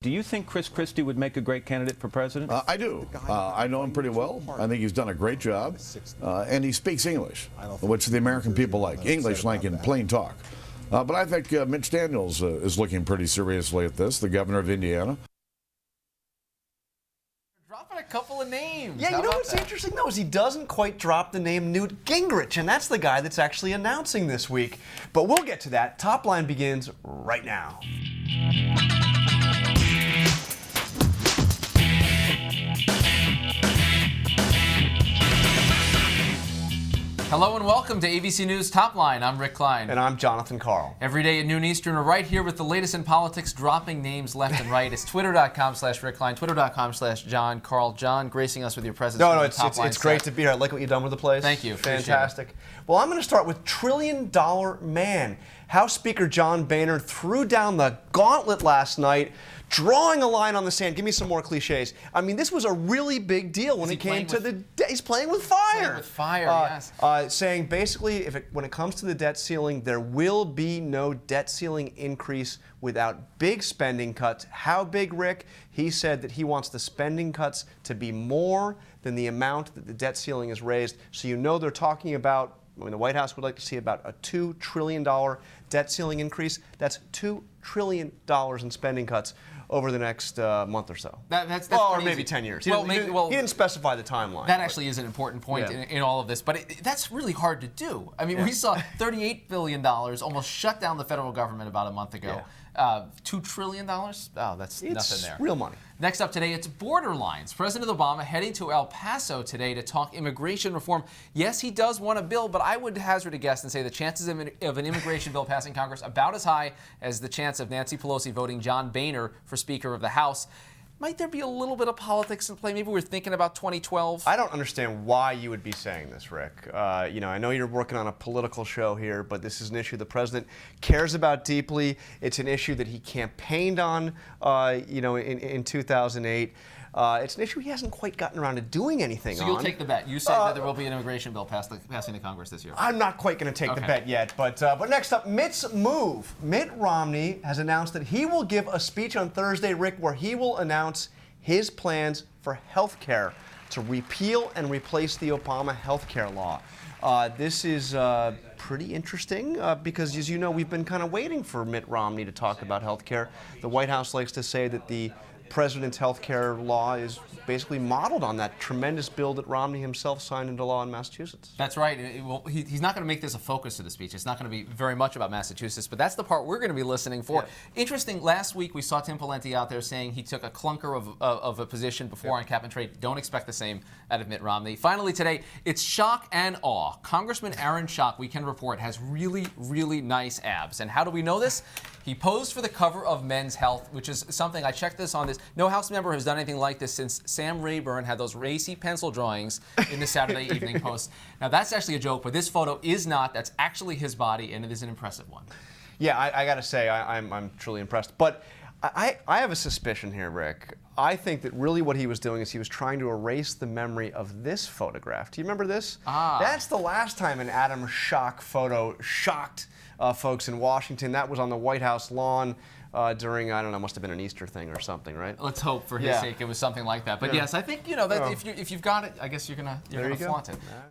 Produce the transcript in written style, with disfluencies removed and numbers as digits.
Do you think Chris Christie would make a great candidate for president? I do. I know him pretty well. I think he's done a great job. And he speaks English, which the American people like. English like in plain talk. But I think Mitch Daniels is looking pretty seriously at this, the governor of Indiana. Dropping a couple of names. Yeah, you know what's interesting, though, is he doesn't quite drop the name Newt Gingrich, and that's the guy that's actually announcing this week. But we'll get to that. Top Line begins right now. Hello and welcome to ABC News Top Line. I'm Rick Klein. And I'm Jonathan Karl. Every day at noon Eastern, we're right here with the latest in politics, dropping names left and right. It's twitter.com/Rick Klein, twitter.com/John Karl. John, gracing us with your presence. No, it's great to be here. I like what you've done with the place. Thank you. Fantastic. Well, I'm going to start with $1 trillion man. House Speaker John Boehner threw down the gauntlet last night, drawing a line on the sand. Give me some more cliches. I mean, this was a really big deal when it came to the he's playing with fire. Playing with fire, yes. Saying basically, when it comes to the debt ceiling, there will be no debt ceiling increase without big spending cuts. How big, Rick? He said that he wants the spending cuts to be more than the amount that the debt ceiling is raised. So you know they're talking about, the White House would like to see about a $2 trillion debt ceiling increase. That's $2 trillion in spending cuts over the next month or so. That's or maybe 10 years. He didn't specify the timeline. That actually is an important point in all of this, but that's really hard to do. I mean, we saw $38 billion almost shut down the federal government about a month ago. $2 trillion? Oh, that's nothing there. Real money. Next up today, it's border lines. President Obama heading to El Paso today to talk immigration reform. Yes, he does want a bill, but I would hazard a guess and say the chances of an immigration bill passing Congress about as high as the chance of Nancy Pelosi voting John Boehner for Speaker of the House. Might there be a little bit of politics in play? Maybe we're thinking about 2012? I don't understand why you would be saying this, Rick. I know you're working on a political show here, but this is an issue the president cares about deeply. It's an issue that he campaigned on, in 2008. It's an issue he hasn't quite gotten around to doing anything on. So you'll take the bet. You said that there will be an immigration bill passing the Congress this year. I'm not quite going to take the bet yet. But next up, Mitt's move. Mitt Romney has announced that he will give a speech on Thursday, Rick, where he will announce his plans for health care to repeal and replace the Obama health care law. This is pretty interesting because, as you know, we've been kind of waiting for Mitt Romney to talk about health care. The White House likes to say that the president's health care law is basically modeled on that tremendous bill that Romney himself signed into law in Massachusetts. That's right. He's not going to make this a focus of the speech. It's not going to be very much about Massachusetts, but that's the part we're going to be listening for. Yeah. Interesting, last week we saw Tim Pawlenty out there saying he took a clunker of a position before on cap and trade. Don't expect the same out of Mitt Romney. Finally today, it's shock and awe. Congressman Aaron Schock, we can report, has really, really nice abs. And how do we know this? He posed for the cover of Men's Health, which is something, I checked this on this. No House member has done anything like this since Sam Rayburn had those racy pencil drawings in the Saturday Evening Post. Now, that's actually a joke, but this photo is not. That's actually his body, and it is an impressive one. Yeah, I got to say, I'm truly impressed. But I have a suspicion here, Rick. I think that really what he was doing is he was trying to erase the memory of this photograph. Do you remember this? That's the last time an Adam Schock photo shocked folks in Washington. That was on the White House lawn during, I don't know, must have been an Easter thing or something, right? Let's hope for his sake it was something like that. But yes, I think, that if you've got it, I guess you're gonna flaunt it.